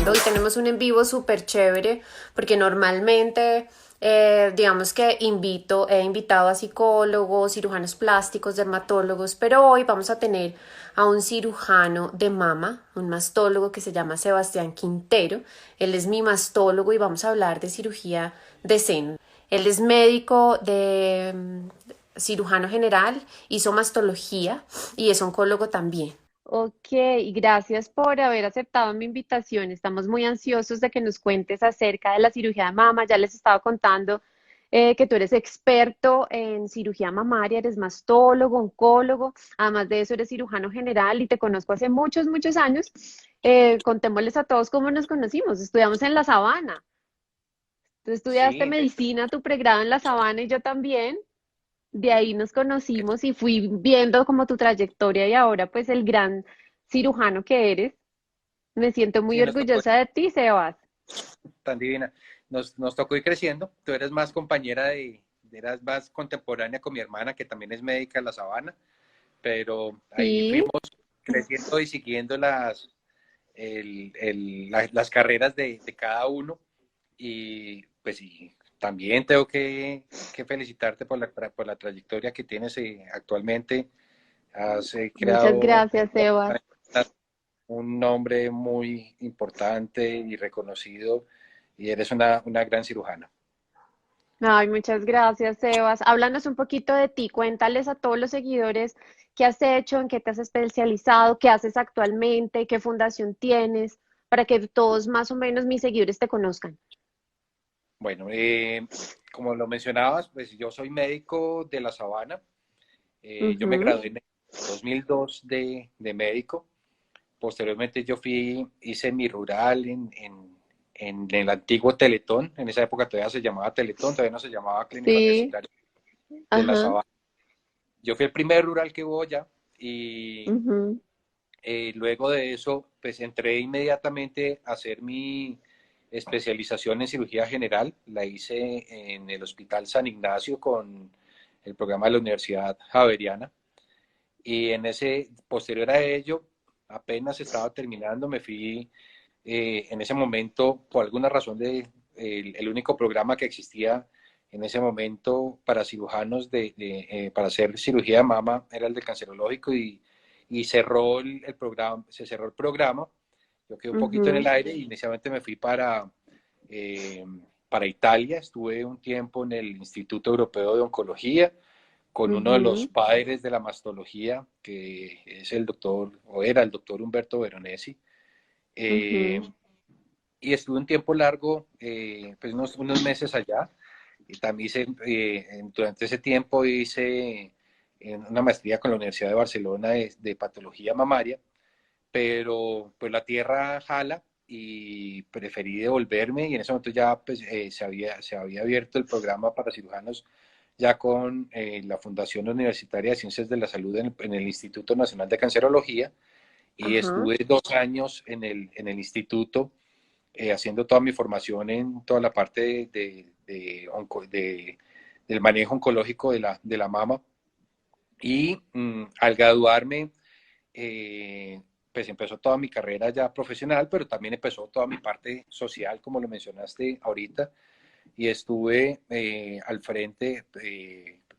grabando y tenemos un en vivo súper chévere porque normalmente digamos que he invitado a psicólogos, cirujanos plásticos, dermatólogos, pero hoy vamos a tener a un cirujano de mama, un mastólogo que se llama Sebastián Quintero. Él es mi mastólogo y vamos a hablar de cirugía de seno. Él es médico de cirujano general, hizo mastología y es oncólogo también. Ok, y gracias por haber aceptado mi invitación. Estamos muy ansiosos de que nos cuentes acerca de la cirugía de mama. Ya les estaba contando que tú eres experto en cirugía mamaria, eres mastólogo, oncólogo, además de eso eres cirujano general y te conozco hace muchos, muchos años. Contémosles a todos cómo nos conocimos. Estudiamos en La Sabana. Tú estudiaste Sí, medicina, tu pregrado en La Sabana y yo también. De ahí nos conocimos y fui viendo como tu trayectoria y ahora pues el gran cirujano que eres. Me siento muy sí, nos tocó orgullosa de ti, Sebas. tan divina. Nos tocó ir creciendo. Tú eres más compañera eras más contemporánea con mi hermana, que también es médica en La Sabana, pero ahí Sí, fuimos creciendo y siguiendo las carreras de cada uno. Y pues sí, también tengo que felicitarte por la trayectoria que tienes actualmente. Has muchas creado gracias, Sebas. un nombre muy importante y reconocido y eres una gran cirujana. Ay, muchas gracias, Sebas. Háblanos un poquito de ti. Cuéntales a todos los seguidores qué has hecho, en qué te has especializado, qué haces actualmente, qué fundación tienes, para que todos más o menos mis seguidores te conozcan. Bueno, como lo mencionabas, pues yo soy médico de La Sabana. Yo me Ujú. gradué en el 2002 de médico. Posteriormente hice mi rural en el antiguo Teletón. En esa época todavía se llamaba Teletón, todavía no se llamaba Clínica Sí, Universitaria de La ajá. Sabana. Yo fui el primer rural que hubo allá y Ujú. luego de eso, pues entré inmediatamente a hacer mi especialización en cirugía general. La hice en el Hospital San Ignacio con el programa de la Universidad Javeriana. Y posterior a ello, apenas estaba terminando, me fui en ese momento, por alguna razón, el único programa que existía en ese momento para cirujanos para hacer cirugía de mama era el de cancerológico y el programa, se cerró el programa. Yo quedé un poquito en el Ujú. aire y inicialmente me fui eh, para Italia. Estuve un tiempo en el Instituto Europeo de Oncología con uno de los Ujú. padres de la mastología, que es el doctor, o era el doctor Humberto Veronesi. Eh, Ujú. y estuve un tiempo largo, pues unos meses allá. Y también durante ese tiempo hice una maestría con la Universidad de Barcelona de patología mamaria, pero pues la tierra jala y preferí devolverme y en ese momento ya pues, se había abierto el programa para cirujanos ya con la Fundación Universitaria de Ciencias de la Salud en el Instituto Nacional de Cancerología y Ajá. estuve 2 años en el instituto haciendo toda mi formación en toda la parte del manejo oncológico de la mama y al graduarme eh, pues empezó toda mi carrera ya profesional, pero también empezó toda mi parte social, como lo mencionaste ahorita, y estuve al frente,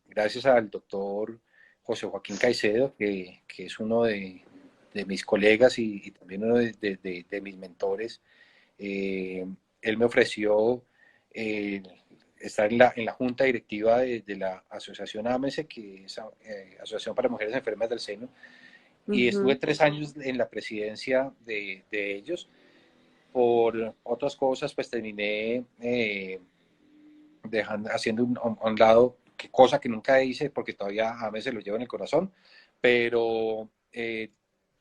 gracias al doctor José Joaquín Caicedo, que es uno de mis colegas y también uno de mis mentores. Eh, Él me ofreció eh, estar en la junta directiva de la asociación AMESE, que es Asociación para Mujeres Enfermas del Seno, y estuve Ujú. 3 años en la presidencia de ellos. Por otras cosas, pues terminé haciendo a un lado, cosa que nunca hice porque todavía a veces lo llevo en el corazón, pero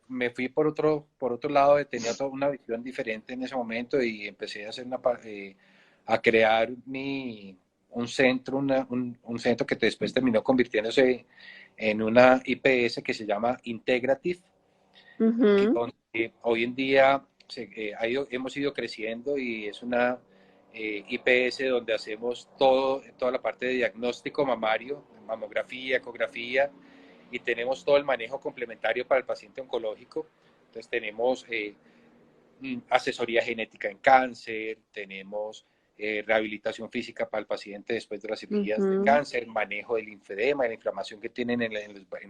me fui por otro lado, tenía toda una visión diferente en ese momento y empecé a a crear un centro, un centro que después terminó convirtiéndose en una IPS que se llama Integrative, Ujú. donde hoy en día hemos ido creciendo y es una IPS donde hacemos toda la parte de diagnóstico mamario, mamografía, ecografía, y tenemos todo el manejo complementario para el paciente oncológico. Entonces tenemos asesoría genética en cáncer, tenemos rehabilitación física para el paciente después de las cirugías de Ujú, cáncer, manejo del linfedema, la inflamación que tienen en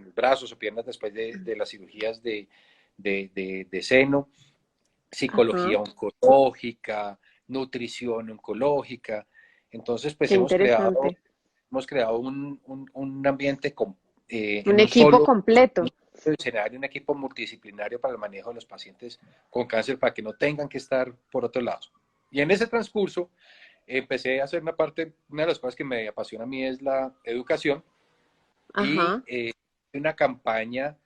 los brazos o piernas después de las cirugías de seno, ajá, psicología oncológica, nutrición oncológica. Entonces, pues qué interesante. hemos creado un ambiente Un en un equipo solo completo. escenario, un equipo multidisciplinario para el manejo de los pacientes con cáncer para que no tengan que estar por otro lado. Y en ese transcurso empecé a hacer una de las cosas que me apasiona a mí es la educación y Ajá, una campaña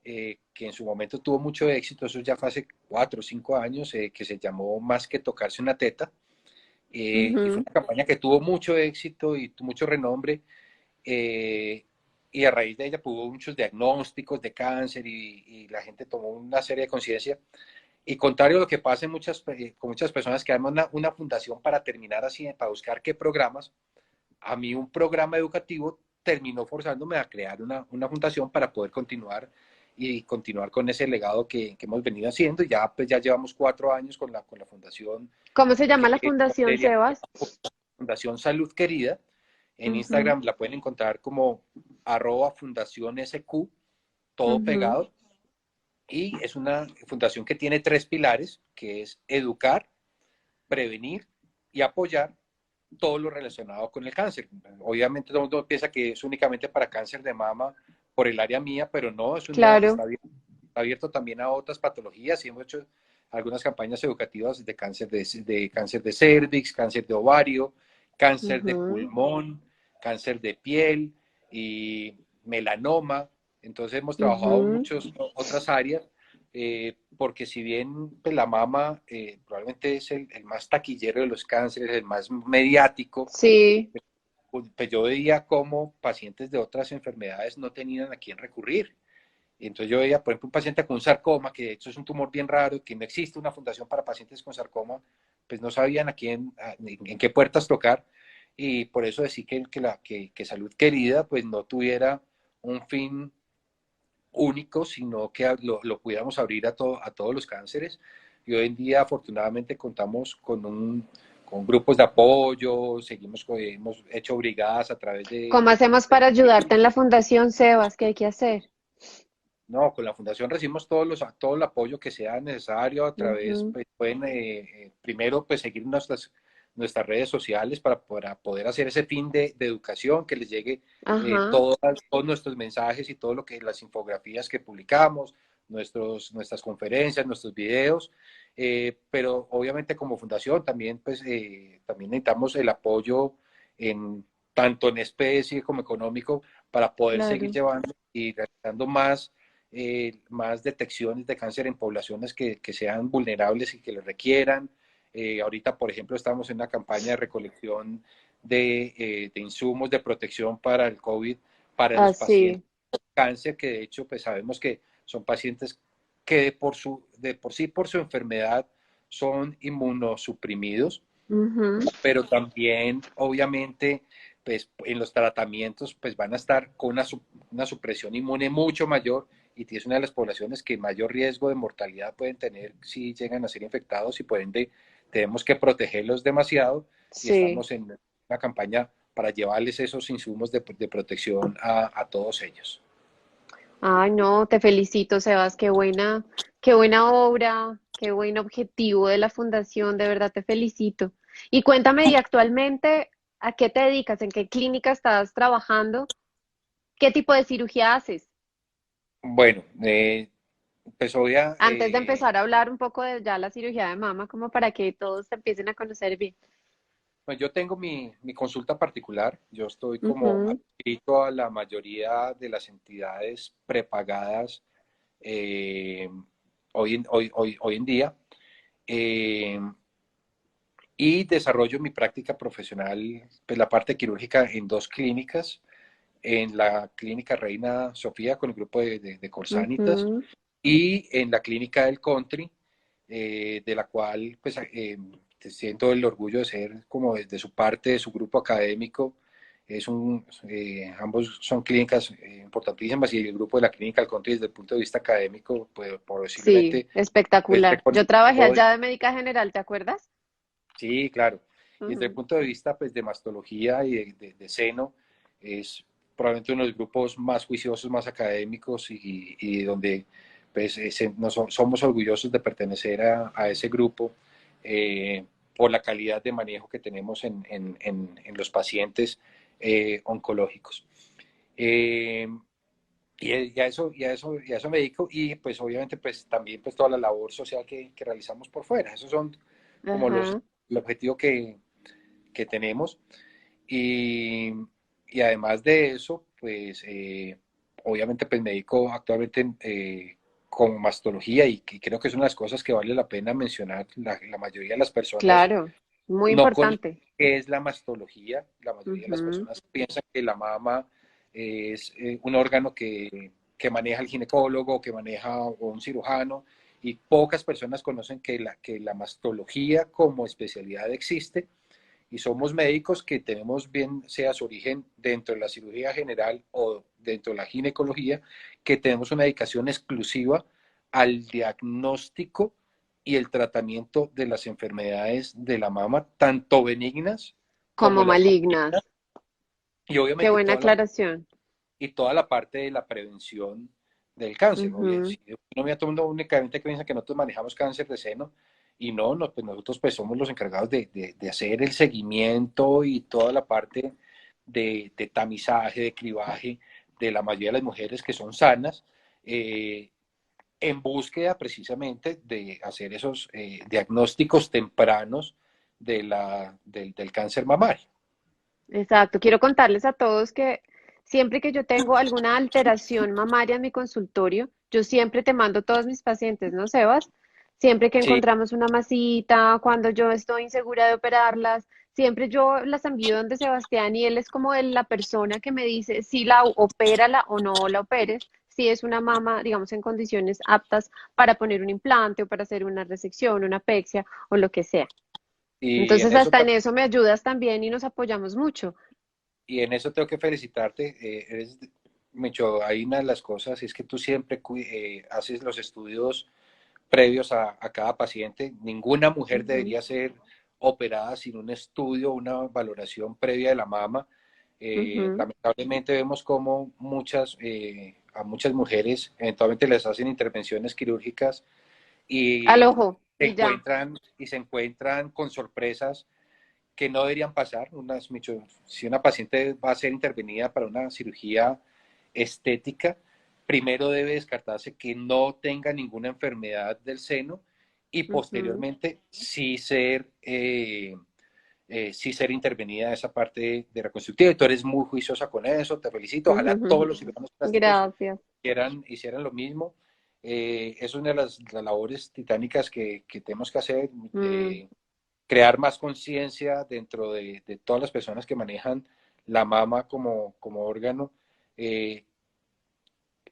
que en su momento tuvo mucho éxito, eso ya fue hace 4 o 5 años, que se llamó Más que tocarse una teta, y fue ujú. una campaña que tuvo mucho éxito y mucho renombre, eh, y a raíz de ella pues, hubo muchos diagnósticos de cáncer y la gente tomó una serie de conciencia. Y contrario a lo que pasa con muchas personas que arman una fundación para terminar así, para buscar qué programas, a mí un programa educativo terminó forzándome a crear una fundación para poder continuar y continuar con ese legado que hemos venido haciendo. Ya, pues, ya llevamos 4 años con la fundación, ¿Cómo se llama la que fundación, sería Sebas? Fundación Salud Querida. En Ujú, Instagram la pueden encontrar como @fundación SQ, todo ujú. pegado. Y es una fundación que tiene 3 pilares, que es educar, prevenir y apoyar todo lo relacionado con el cáncer. Obviamente todo el mundo piensa que es únicamente para cáncer de mama por el área mía, pero no, Claro. está abierto también a otras patologías y hemos hecho algunas campañas educativas de cáncer de cervix, cáncer de ovario, cáncer de Ujú, pulmón, cáncer de piel y melanoma. Entonces hemos trabajado en ujú. muchas otras áreas, porque si bien pues, la mama probablemente es el más taquillero de los cánceres, el más mediático, Sí, pues yo veía cómo pacientes de otras enfermedades no tenían a quién recurrir. Y entonces yo veía, por ejemplo, un paciente con un sarcoma, que de hecho es un tumor bien raro, que no existe una fundación para pacientes con sarcoma, pues no sabían en qué puertas tocar. Y por eso decía que Salud Querida pues no tuviera un fin único, sino que lo pudiéramos abrir a todos los cánceres. Y hoy en día, afortunadamente, contamos con grupos de apoyo, hemos hecho brigadas a través ¿cómo hacemos para ayudarte en la fundación, Sebas? ¿Qué hay que hacer? no, con la fundación recibimos todo el apoyo que sea necesario a través, Ujú, pues, pueden primero pues seguir nuestras redes sociales para poder hacer ese fin de educación, que les llegue ajá, todos nuestros mensajes y todo lo que las infografías que publicamos, nuestras conferencias, nuestros videos, pero obviamente como fundación también pues también necesitamos el apoyo en tanto en especie como económico para poder seguir claro. llevando y realizando más detecciones de cáncer en poblaciones que sean vulnerables y que lo requieran. Ahorita, por ejemplo, estamos en una campaña de recolección de insumos de protección para el COVID, para los pacientes Así. con cáncer, que de hecho pues sabemos que son pacientes que de por sí, por su enfermedad, son inmunosuprimidos, Ujú, pero también obviamente pues en los tratamientos pues van a estar con una supresión inmune mucho mayor y es una de las poblaciones que mayor riesgo de mortalidad pueden tener si llegan a ser infectados y por ende tenemos que protegerlos demasiado y sí. estamos en una campaña para llevarles esos insumos de protección a todos ellos. Ay, no, te felicito, Sebas. Qué buena obra, qué buen objetivo de la fundación. De verdad te felicito. Y cuéntame, ¿y actualmente a qué te dedicas? ¿En qué clínica estás trabajando? ¿Qué tipo de cirugía haces? Bueno, pues Antes de empezar a hablar un poco de ya la cirugía de mama, como para que todos te empiecen a conocer bien. pues yo tengo mi consulta particular, yo estoy como Ujú, adscrito a la mayoría de las entidades prepagadas eh, hoy en día, eh, y desarrollo mi práctica profesional, pues la parte quirúrgica en 2 clínicas, en la clínica Reina Sofía con el grupo de Corsanitas ujú. y en la clínica del Country, de la cual siento el orgullo de ser como desde su parte, de su grupo académico, ambos son clínicas importantísimas y el grupo de la Clinical Country desde el punto de vista académico, pues Sí, posiblemente es espectacular. Yo trabajé reconocido. allá de médica general, ¿te acuerdas? Sí, claro. Y desde el Ujú. punto de vista pues, de mastología y de seno, es probablemente uno de los grupos más juiciosos, más académicos y donde pues, somos orgullosos de pertenecer a ese grupo por la calidad de manejo que tenemos en los pacientes oncológicos. Eh, y a eso me dedico y pues obviamente pues también pues toda la labor social que realizamos por fuera. Esos son como Ajá. el objetivo que tenemos. Y, y además de eso, pues obviamente pues me dedico actualmente como mastología y creo que es una de las cosas que vale la pena mencionar. La mayoría de las personas Claro, muy no conocen importante. qué es la mastología. La mayoría de las Ujú. personas piensan que la mama es un órgano que maneja el ginecólogo, que maneja un cirujano, y pocas personas conocen que la mastología como especialidad existe y somos médicos que tenemos bien sea su origen dentro de la cirugía general o dentro de la ginecología, que tenemos una dedicación exclusiva al diagnóstico y el tratamiento de las enfermedades de la mama, tanto benignas como Como las malignas. malignas, y Qué obviamente buena aclaración. toda la parte de la prevención del cáncer. Oye, Ujú. si no me atomo únicamente que piensa que nosotros manejamos cáncer de seno, y no, pues nosotros pues somos los encargados de hacer el seguimiento y toda la parte de tamizaje, de cribaje de la mayoría de las mujeres que son sanas, eh, en búsqueda precisamente de hacer esos diagnósticos tempranos del cáncer mamario. Exacto. Quiero contarles a todos que siempre que yo tengo alguna alteración mamaria en mi consultorio, yo siempre te mando todos mis pacientes, ¿no, Sebas? Siempre que Sí, encontramos una masita, cuando yo estoy insegura de operarlas, siempre yo las envío donde Sebastián y él es como la persona que me dice si la opérala o no la operes, si es una mama, digamos, en condiciones aptas para poner un implante o para hacer una resección, una pexia o lo que sea. y en Entonces, eso hasta en eso me ayudas también y nos apoyamos mucho. tengo que felicitarte. Mecho, hay una de las cosas, es que tú siempre haces los estudios previos a cada paciente. Ninguna mujer Ujú, debería ser operada sin un estudio, una valoración previa de la mama. ujú. Lamentablemente vemos como a muchas mujeres eventualmente les hacen intervenciones quirúrgicas Al y ojo, y ya. se encuentran con sorpresas que no deberían pasar. Si una paciente va a ser intervenida para una cirugía estética, primero debe descartarse que no tenga ninguna enfermedad del seno y Ujú, posteriormente sí ser intervenida esa parte de reconstructiva. Y tú eres muy juiciosa con eso, te felicito. Ojalá todos ujú. los cirujanos plásticos Gracias. hicieran lo mismo. Es una de las labores titánicas que tenemos que hacer. Mm, Crear más conciencia dentro de todas las personas que manejan la mama como órgano. eh,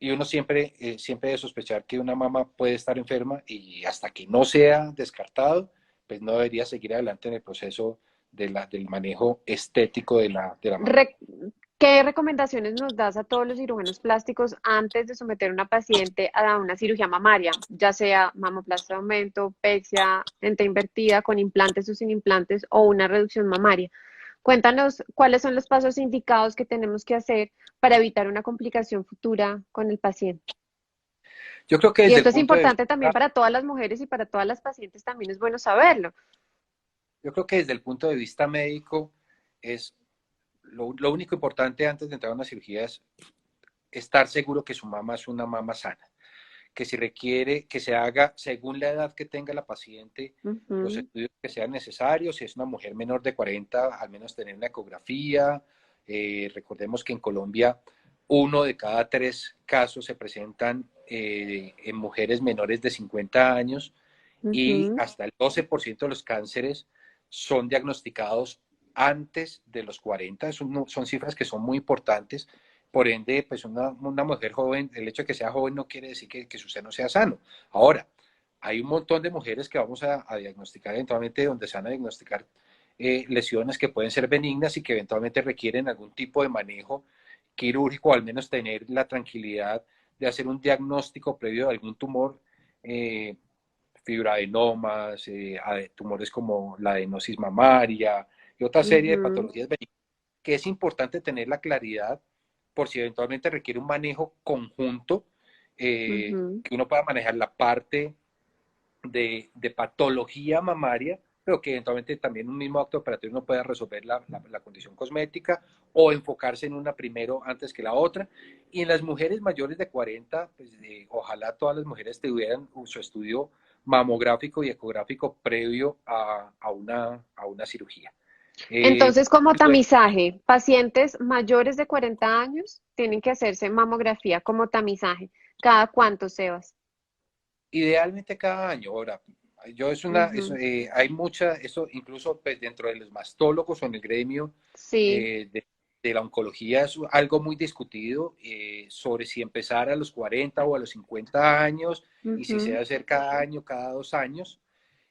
y uno siempre debe sospechar que una mama puede estar enferma y hasta que no sea descartado, pues no debería seguir adelante en el proceso del manejo estético de la mama. re- ¿Qué recomendaciones nos das a todos los cirujanos plásticos antes de someter a una paciente a una cirugía mamaria, ya sea mamoplastia de aumento, pexia, ente invertida, con implantes o sin implantes, o una reducción mamaria? Cuéntanos cuáles son los pasos indicados que tenemos que hacer para evitar una complicación futura con el paciente. Yo creo que Y desde el esto es punto de importante también vista, para todas las mujeres y para todas las pacientes también es bueno saberlo. yo creo que desde el punto de vista médico es lo único importante antes de entrar a una cirugía es estar seguro que su mama es una mama sana, que si requiere que se haga según la edad que tenga la paciente, los Ujú, estudios que sean necesarios. Si es una mujer menor de 40, al menos tener una ecografía. Recordemos que en Colombia 1 de cada 3 casos se presentan en mujeres menores de 50 años y ujú. hasta el 12% de los cánceres son diagnosticados antes de los 40. Son cifras que son muy importantes. Por ende, pues una mujer joven, el hecho de que sea joven no quiere decir que su seno sea sano. Ahora, hay un montón de mujeres que vamos a diagnosticar eventualmente, donde se van a diagnosticar lesiones que pueden ser benignas y que eventualmente requieren algún tipo de manejo quirúrgico, o al menos tener la tranquilidad de hacer un diagnóstico previo de algún tumor, fibroadenomas, tumores como la adenosis mamaria y otra serie de Ujú, patologías benignas, que es importante tener la claridad por si eventualmente requiere un manejo conjunto, ujú. que uno pueda manejar la parte de patología mamaria, pero que eventualmente también un mismo acto operatorio no pueda resolver la condición cosmética o enfocarse en una primero antes que la otra. Y en las mujeres mayores de 40, pues, ojalá todas las mujeres tuvieran su estudio mamográfico y ecográfico previo a una cirugía. Entonces, como Esto es, tamizaje, pacientes mayores de 40 años tienen que hacerse mamografía como tamizaje. ¿Cada cuánto, Sebas? idealmente cada año. Ahora, yo Ujú. hay mucha, eso incluso pues, dentro de los mastólogos o en el gremio Sí. eh, de, de la oncología es algo muy discutido sobre si empezar a los 40 o a los 50 años y si se Ujú. debe hacer cada año, cada 2 años.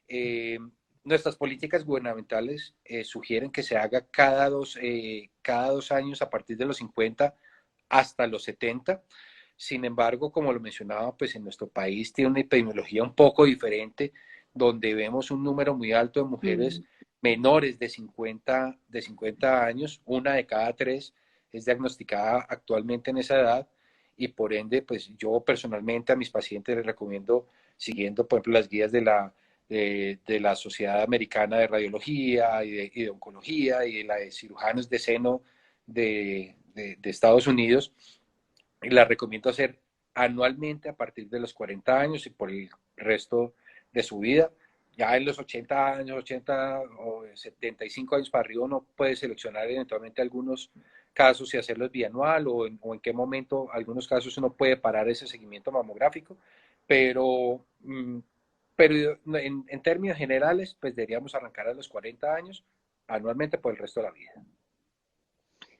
Eh, Nuestras políticas gubernamentales sugieren que se haga cada 2 años a partir de los 50 hasta los 70. Sin embargo, como lo mencionaba, pues en nuestro país tiene una epidemiología un poco diferente, donde vemos un número muy alto de mujeres Mm. menores de 50 años, una de cada tres es diagnosticada actualmente en esa edad, y por ende, pues yo personalmente a mis pacientes les recomiendo, siguiendo, por ejemplo, las guías de la Sociedad Americana de Radiología y de Oncología y de la de cirujanos de seno de Estados Unidos, y la recomiendo hacer anualmente a partir de los 40 años y por el resto de su vida. Ya en los 80 años, 80 o 75 años para arriba uno puede seleccionar eventualmente algunos casos y hacerlos bianual o en qué momento, algunos casos uno puede parar ese seguimiento mamográfico, pero, pero en términos generales, pues deberíamos arrancar a los 40 años anualmente por el resto de la vida.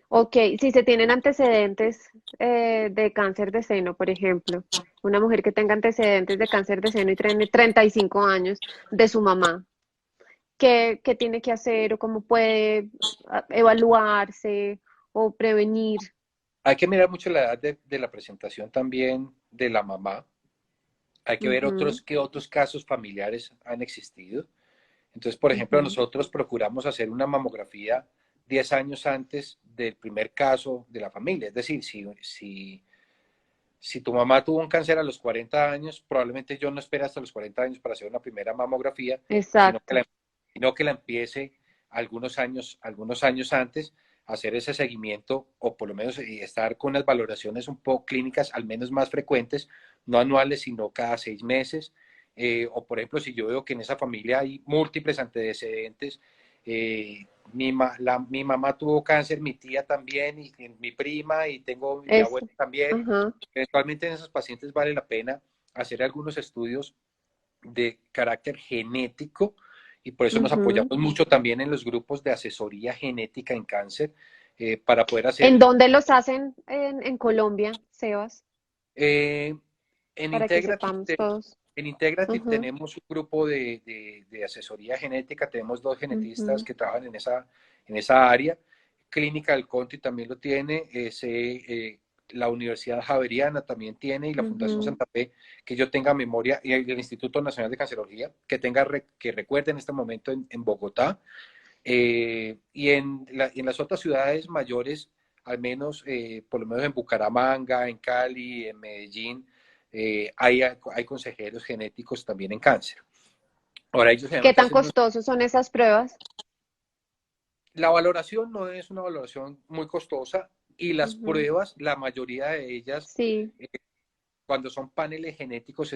Ok, si se tienen antecedentes de cáncer de seno, por ejemplo, una mujer que tenga antecedentes de cáncer de seno y tiene 35 años de su mamá, ¿qué tiene que hacer o cómo puede evaluarse o prevenir? Hay que mirar mucho la edad de la presentación también de la mamá. Hay que ver Ujú, qué otros casos familiares han existido. Entonces, por ejemplo, ujú, nosotros procuramos hacer una mamografía 10 años antes del primer caso de la familia. Es decir, si tu mamá tuvo un cáncer a los 40 años, probablemente yo no espere hasta los 40 años para hacer una primera mamografía, exacto. sino que la empiece algunos años antes, hacer ese seguimiento o por lo menos estar con las valoraciones un poco clínicas, al menos más frecuentes, no anuales, sino cada 6 meses. O por ejemplo, si yo veo que en esa familia hay múltiples antecedentes, mi mamá tuvo cáncer, mi tía también, y mi prima, y tengo mi Es, abuela también. ajá, Eventualmente en esos pacientes vale la pena hacer algunos estudios de carácter genético y por eso nos ujú. apoyamos mucho también en los grupos de asesoría genética en cáncer para poder ¿En hacer dónde los hacen en Colombia, Sebas? eh, en Para que Integrative. sepamos todos. En Integrative Ujú, tenemos un grupo de asesoría genética, tenemos dos genetistas ujú, que trabajan en esa área. Clínica del Conti también lo tiene, la Universidad Javeriana también tiene, y la Fundación ujú. Santa Fe, que yo tenga memoria, y el Instituto Nacional de Cancerología, que recuerde en este momento en Bogotá. Y en las otras ciudades mayores, al menos por lo menos en Bucaramanga, en Cali, en Medellín, hay consejeros genéticos también en cáncer. Ahora, ellos ¿Qué generalmente tan hacen costosos son esas pruebas? la valoración no es una valoración muy costosa, y las Ujú, pruebas, la mayoría de ellas, sí, eh, cuando son paneles genéticos,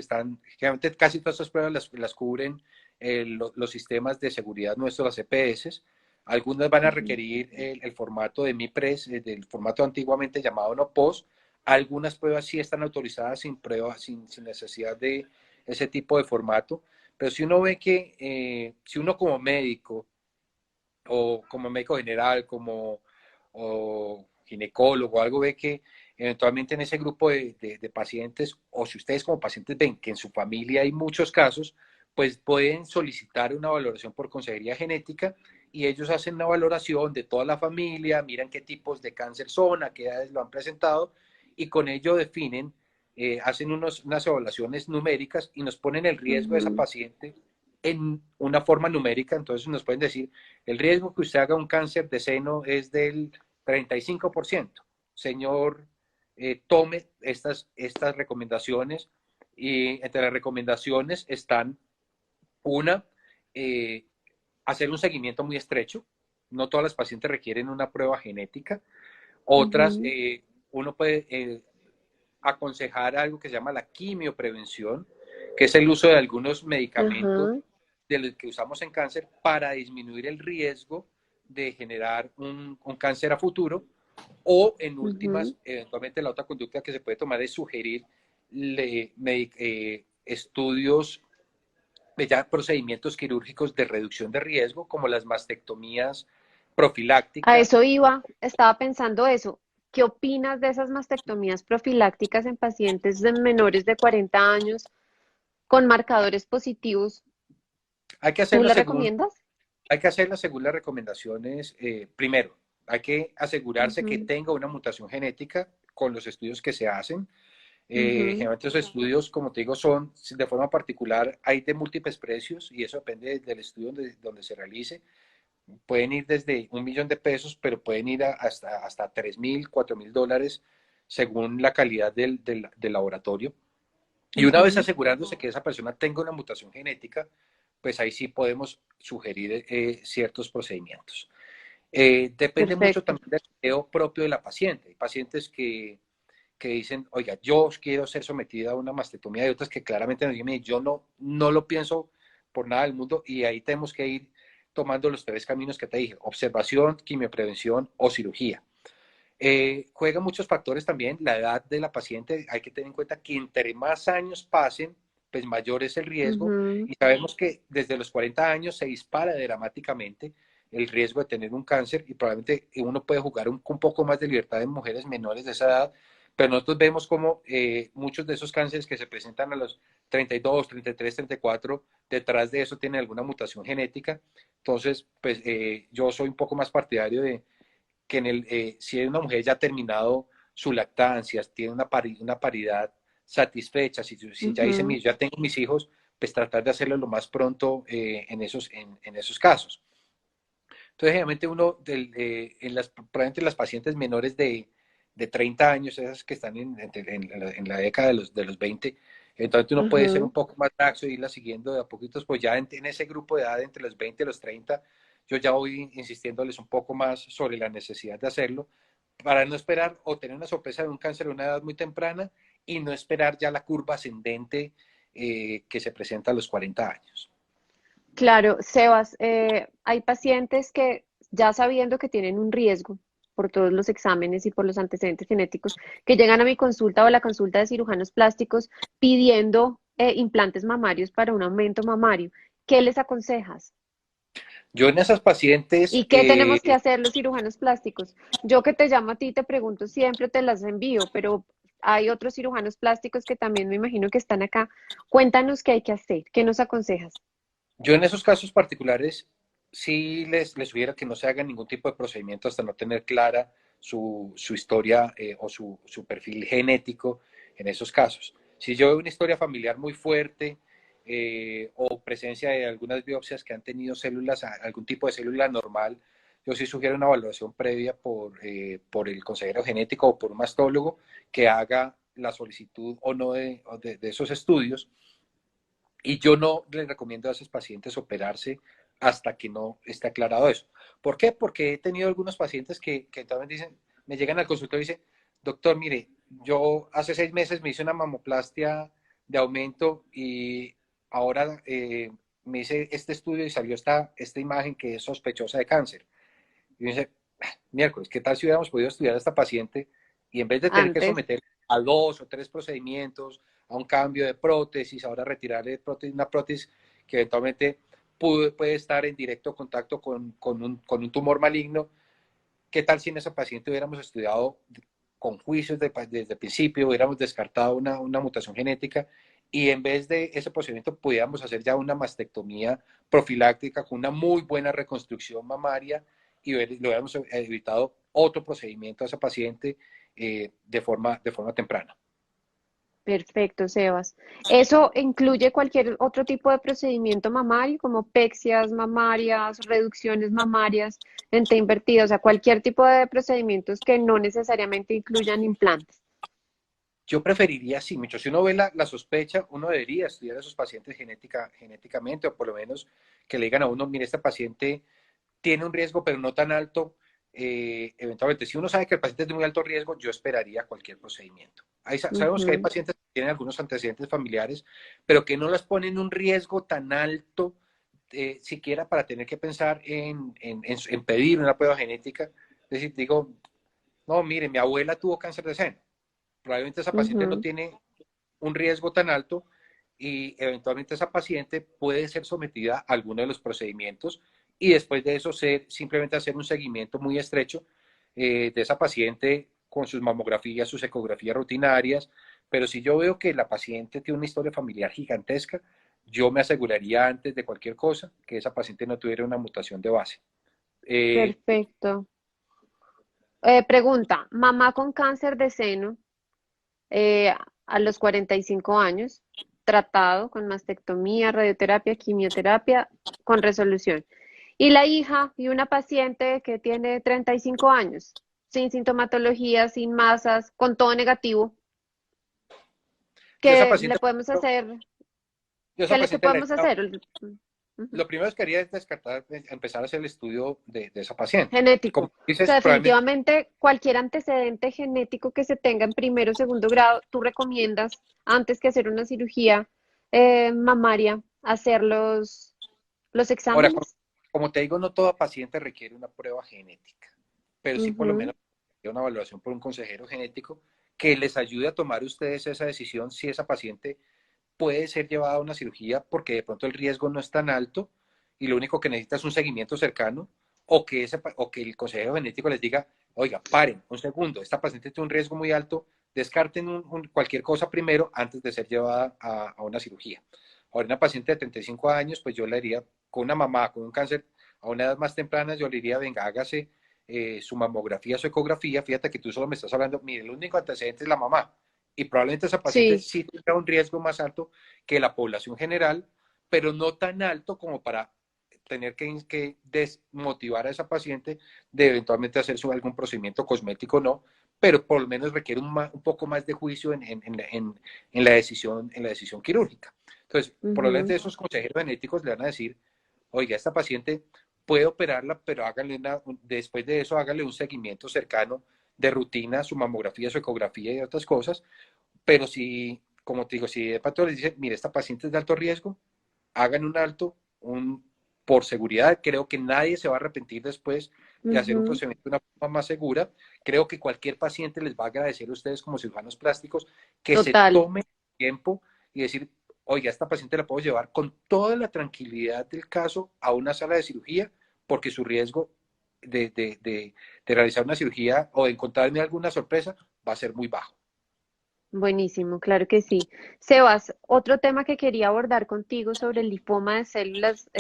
generalmente casi todas estas pruebas las cubren los sistemas de seguridad nuestros, las EPS. Algunas van a ujú, requerir el formato de MIPRES, del formato antiguamente llamado NOPOS. Algunas pruebas sí están autorizadas sin prueba, sin necesidad de ese tipo de formato. Pero si uno ve que, si uno como médico o como médico general, o ginecólogo, algo, ve que eventualmente en ese grupo de pacientes, o si ustedes como pacientes ven que en su familia hay muchos casos, pues pueden solicitar una valoración por consejería genética, y ellos hacen una valoración de toda la familia, miran qué tipos de cáncer son, a qué edades lo han presentado, y con ello definen, hacen unas evaluaciones numéricas y nos ponen el riesgo de esa Ujú. paciente en una forma numérica. Entonces nos pueden decir, el riesgo que usted haga un cáncer de seno es del 35%. Señor, tome estas recomendaciones, y entre las recomendaciones están una, eh, hacer un seguimiento muy estrecho. No todas las pacientes requieren una prueba genética. Otras, Ujú. uno puede aconsejar algo que se llama la quimioprevención, que es el uso de algunos medicamentos Ajá. de los que usamos en cáncer para disminuir el riesgo de generar un cáncer a futuro. O en Ujú. últimas, eventualmente la otra conducta que se puede tomar es sugerir estudios, ya procedimientos quirúrgicos de reducción de riesgo, como las mastectomías A profilácticas. eso iba, estaba pensando eso. ¿Qué opinas de esas mastectomías profilácticas en pacientes de menores de 40 años con marcadores positivos? Hay que ¿Tú hacerlo la según, recomiendas? hay que hacerlo según las recomendaciones. Primero, hay que asegurarse que Ujú. tenga una mutación genética con los estudios que se hacen. Ujú. Generalmente los estudios, como te digo, son de forma particular, hay de múltiples precios y eso depende del estudio donde se realice. Pueden ir desde 1 millón de pesos, pero pueden ir hasta 3.000, $4.000, según la calidad del laboratorio. Y una vez Ujú. asegurándose que esa persona tenga una mutación genética, pues ahí sí podemos sugerir ciertos procedimientos. Depende mucho Perfecto. también del deseo propio de la paciente. Hay pacientes que dicen, oiga, yo quiero ser sometida a una mastectomía, y otras que claramente nos dicen, yo no lo pienso por nada del mundo, y ahí tenemos que ir tomando los 3 caminos que te dije: observación, quimioprevención o cirugía. Juegan muchos factores también, la edad de la paciente. Hay que tener en cuenta que entre más años pasen, pues mayor es el riesgo, Ujú. y sabemos que desde los 40 años se dispara dramáticamente el riesgo de tener un cáncer, y probablemente uno puede jugar un poco más de libertad en mujeres menores de esa edad, pero nosotros vemos como muchos de esos cánceres que se presentan a los 32, 33, 34, detrás de eso tienen alguna mutación genética. Entonces, pues yo soy un poco más partidario de que si una mujer ya ha terminado su lactancia, tiene una paridad satisfecha, si ya dice, Ujú. ya tengo mis hijos, pues tratar de hacerlo lo más pronto en esos casos. Entonces, generalmente uno, probablemente las pacientes menores de 30 años, esas que están en la década de los 20, entonces uno puede ser un Ajá. poco más laxo e irla siguiendo de a poquitos. Pues ya en ese grupo de edad, entre los 20 y los 30, yo ya voy insistiéndoles un poco más sobre la necesidad de hacerlo, para no esperar o tener una sorpresa de un cáncer a una edad muy temprana, y no esperar ya la curva ascendente que se presenta a los 40 años. Claro, Sebas, hay pacientes que ya sabiendo que tienen un riesgo por todos los exámenes y por los antecedentes genéticos, que llegan a mi consulta o a la consulta de cirujanos plásticos pidiendo implantes mamarios para un aumento mamario. ¿Qué les aconsejas? Yo en esas pacientes, ¿Y qué tenemos que hacer los cirujanos plásticos? Yo que te llamo a ti, te pregunto siempre, te las envío, pero hay otros cirujanos plásticos que también me imagino que están acá. Cuéntanos qué hay que hacer, qué nos aconsejas. Yo en esos casos particulares sí les sugiero que no se haga ningún tipo de procedimiento hasta no tener clara su historia, o su perfil genético en esos casos. Si yo veo una historia familiar muy fuerte, o presencia de algunas biopsias que han tenido células, algún tipo de célula normal, yo sí sugiero una valoración previa por el consejero genético o por un mastólogo que haga la solicitud o no de esos estudios. Y yo no les recomiendo a esos pacientes operarse hasta que no esté aclarado eso. ¿Por qué? Porque he tenido algunos pacientes que también dicen, me llegan al consultorio y dicen, doctor, mire, yo hace 6 meses me hice una mamoplastia de aumento, y ahora me hice este estudio y salió esta imagen que es sospechosa de cáncer. Y me dice, miércoles, ¿qué tal si hubiéramos podido estudiar a esta paciente, y en vez de tener que Antes. someter a 2 o 3 procedimientos, a un cambio de prótesis, ahora retirarle una prótesis que eventualmente puede estar en directo contacto con un tumor maligno? ¿Qué tal si en esa paciente hubiéramos estudiado con juicios desde el principio, hubiéramos descartado una mutación genética, y en vez de ese procedimiento pudiéramos hacer ya una mastectomía profiláctica con una muy buena reconstrucción mamaria y le hubiéramos evitado otro procedimiento a esa paciente de forma temprana. Perfecto, Sebas. ¿Eso incluye cualquier otro tipo de procedimiento mamario, como pexias mamarias, reducciones mamarias en T invertido, o sea, cualquier tipo de procedimientos que no necesariamente incluyan implantes? Yo preferiría, sí, mucho. Si uno ve la sospecha, uno debería estudiar a esos pacientes genéticamente, o por lo menos que le digan a uno, mire, este paciente tiene un riesgo, pero no tan alto. Eventualmente, si uno sabe que el paciente es de muy alto riesgo, yo esperaría cualquier procedimiento. Sabemos que hay Ujú. pacientes que tienen algunos antecedentes familiares, pero que no las ponen en un riesgo tan alto, siquiera para tener que pensar en pedir una prueba genética. Es decir, digo, no, mire, mi abuela tuvo cáncer de seno. Probablemente esa paciente no Ujú. tiene un riesgo tan alto y eventualmente esa paciente puede ser sometida a alguno de los procedimientos y después de eso simplemente hacer un seguimiento muy estrecho de esa paciente con sus mamografías, sus ecografías rutinarias. Pero si yo veo que la paciente tiene una historia familiar gigantesca, yo me aseguraría antes de cualquier cosa que esa paciente no tuviera una mutación de base. Eh, Perfecto. Pregunta, mamá con cáncer de seno eh, a los 45 años, tratado con mastectomía, radioterapia, quimioterapia, con resolución. Y la hija y una paciente que tiene 35 años, sin sintomatología, sin masas, con todo negativo, yo esa ¿qué le paciente, podemos hacer? yo esa ¿Qué paciente le podemos haría. hacer? Ujú. Lo primero que haría es descartar, empezar a hacer el estudio de esa paciente. Genético. Como O sea, dices, probablemente, definitivamente cualquier antecedente genético que se tenga en primero o segundo grado, tú recomiendas, antes que hacer una cirugía mamaria, hacer los ahora, exámenes. como te digo, no toda paciente requiere una prueba genética, pero sí por lo Ujú. menos una evaluación por un consejero genético que les ayude a tomar ustedes esa decisión si esa paciente puede ser llevada a una cirugía porque de pronto el riesgo no es tan alto y lo único que necesita es un seguimiento cercano o que el consejero genético les diga, oiga, paren un segundo, esta paciente tiene un riesgo muy alto, descarten cualquier cosa primero antes de ser llevada a una cirugía. Ahora, una paciente de 35 años, pues yo le diría, con una mamá con un cáncer a una edad más temprana, yo le diría, venga, hágase su mamografía, su ecografía, fíjate que tú solo me estás hablando, mire, el único antecedente es la mamá, y probablemente esa paciente Sí, sí tenga un riesgo más alto que la población general, pero no tan alto como para tener que desmotivar a esa paciente de eventualmente hacer algún procedimiento cosmético, no, pero por lo menos requiere un poco más de juicio en la decisión quirúrgica. Entonces, ujú. probablemente esos consejeros genéticos le van a decir, oiga, esta paciente puede operarla, pero después de eso hágale un seguimiento cercano de rutina, su mamografía, su ecografía y otras cosas, pero si, como te digo, si de pronto les dice, mire, esta paciente es de alto riesgo, hagan un alto, por seguridad, creo que nadie se va a arrepentir después de hacer un Ujú. procedimiento de una forma más segura. Creo que cualquier paciente les va a agradecer a ustedes como cirujanos plásticos que se Total. tome tiempo y decir, oiga, esta paciente la puedo llevar con toda la tranquilidad del caso a una sala de cirugía porque su riesgo de realizar una cirugía o de encontrarme alguna sorpresa va a ser muy bajo. Buenísimo, claro que sí. Sebas, otro tema que quería abordar contigo sobre el linfoma de células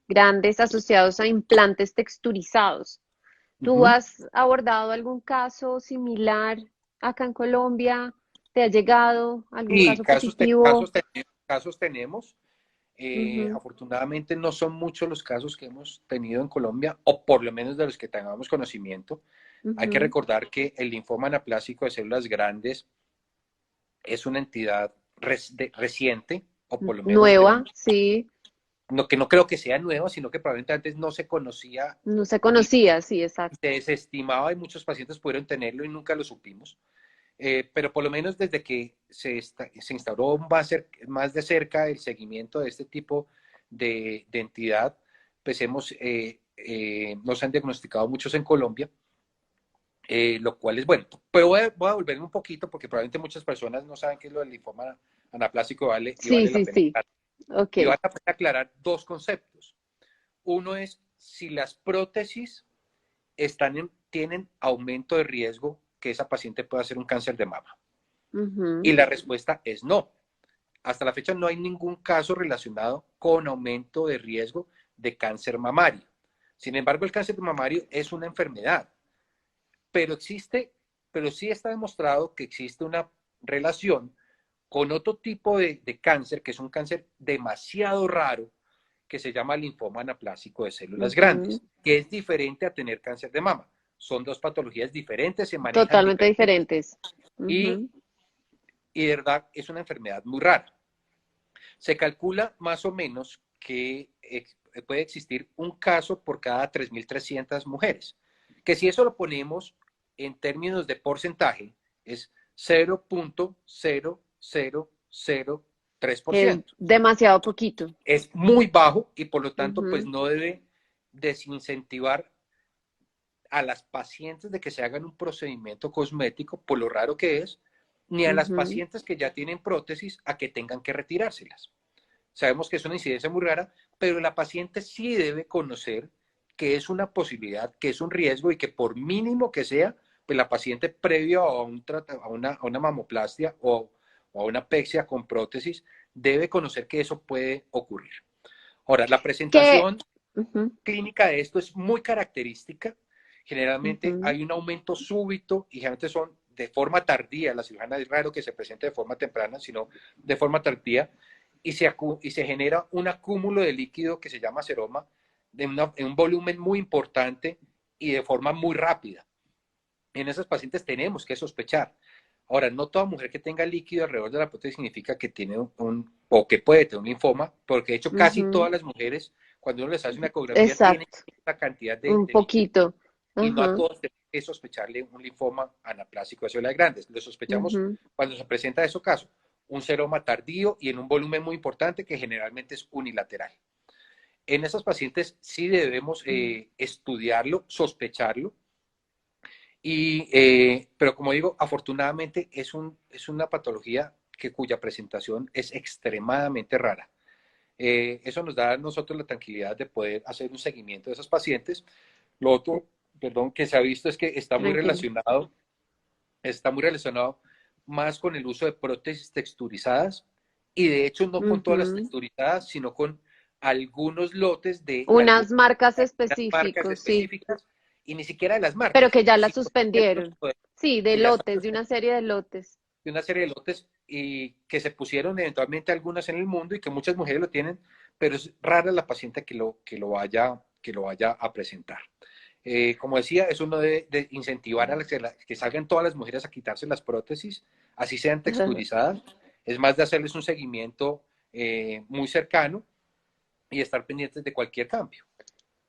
grandes asociados a implantes texturizados. ¿Tú Ujú. has abordado algún caso similar acá en Colombia? ¿Te ha llegado algún Y caso positivo? casos tenemos. Ujú, Afortunadamente no son muchos los casos que hemos tenido en Colombia, o por lo menos de los que tengamos conocimiento. Hay que ujú. recordar que el linfoma anaplásico de células grandes es una entidad reciente, o por lo menos Nueva, sí, que no creo que sea nueva, sino que probablemente antes no se conocía no se y conocía, sí, exacto. se desestimaba y muchos pacientes pudieron tenerlo y nunca lo supimos. Pero por lo menos desde que se instauró más de cerca el seguimiento de este tipo de entidad, pues nos han diagnosticado muchos en Colombia, lo cual es bueno. Pero voy a volver un poquito porque probablemente muchas personas no saben qué es lo del linfoma anaplásico y Sí, vale la sí, pena sí. aclarar. Ok. Y vale la pena aclarar dos conceptos. Uno es si las prótesis tienen aumento de riesgo que esa paciente pueda hacer un cáncer de mama. Ujú. Y la respuesta es no. hasta la fecha no hay ningún caso relacionado con aumento de riesgo de cáncer mamario. Sin embargo, el cáncer mamario es una enfermedad, pero pero sí está demostrado que existe una relación con otro tipo de cáncer, que es un cáncer demasiado raro, que se llama linfoma anaplásico de células Ujú. grandes, que es diferente a tener cáncer de mama. Son dos patologías diferentes, se manejan Totalmente diferentes diferentes. y, Ujú. y de verdad es una enfermedad muy rara. Se calcula más o menos que puede existir un caso por cada 3.300 mujeres, que si eso lo ponemos en términos de porcentaje, es 0.0003%. Demasiado poquito. Es muy bajo y por lo tanto pues Ujú. no debe desincentivar a las pacientes de que se hagan un procedimiento cosmético, por lo raro que es, ni a las Ujú. pacientes que ya tienen prótesis a que tengan que retirárselas. Sabemos que es una incidencia muy rara, pero la paciente sí debe conocer que es una posibilidad, que es un riesgo y que por mínimo que sea, pues la paciente previo a una mamoplastia o a una pexia con prótesis debe conocer que eso puede ocurrir. Ahora, la Que, presentación ujú, clínica de esto es muy característica. Generalmente ujú. hay un aumento súbito y generalmente son de forma tardía. La cirugía es raro que se presente de forma temprana, sino de forma tardía. Y se genera un acúmulo de líquido que se llama seroma en un volumen muy importante y de forma muy rápida. En esas pacientes tenemos que sospechar. Ahora, no toda mujer que tenga líquido alrededor de la prótesis significa que tiene o que puede tener un linfoma, porque de hecho casi Ujú. todas las mujeres, cuando uno les hace una ecografía, tienen Exacto, esta cantidad un de líquido poquito. y no a Ajá. todos tenemos que sospecharle un linfoma anaplásico de células grandes. Lo sospechamos Ujú. cuando se presenta ese caso, un seroma tardío y en un volumen muy importante que generalmente es unilateral. En esas pacientes sí debemos estudiarlo, sospecharlo, pero como digo, afortunadamente es una patología cuya presentación es extremadamente rara. Eso nos da a nosotros la tranquilidad de poder hacer un seguimiento de esos pacientes. Lo otro, perdón, que se ha visto es que Tranquilo. está muy relacionado más con el uso de prótesis texturizadas y de hecho no con todas las Ujú. texturizadas, sino con algunos lotes de Unas marcas algunas marcas específicos, sí, específicas y ni siquiera de las pero marcas, que ya las sino de los suspendieron. modelos Sí, de que ya están lotes, de una serie de lotes. de una serie de lotes y que se pusieron eventualmente algunas en el mundo y que muchas mujeres lo tienen, pero es rara la paciente que lo vaya a presentar. Como decía, eso no debe de incentivar a que salgan todas las mujeres a quitarse las prótesis, así sean texturizadas. Es más de hacerles un seguimiento muy cercano y estar pendientes de cualquier cambio.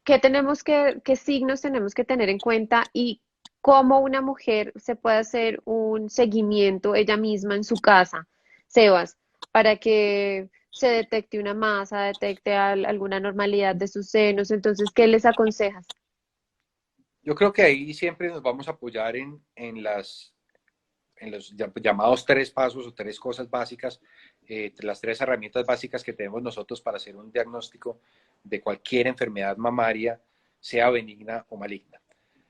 ¿Qué signos tenemos que tener en cuenta y cómo una mujer se puede hacer un seguimiento ella misma en su casa, Sebas, para que se detecte una masa, detecte alguna anormalidad de sus senos? Entonces, ¿qué les aconsejas? Yo creo que ahí siempre nos vamos a apoyar en los llamados tres pasos o tres cosas básicas, las tres herramientas básicas que tenemos nosotros para hacer un diagnóstico de cualquier enfermedad mamaria, sea benigna o maligna.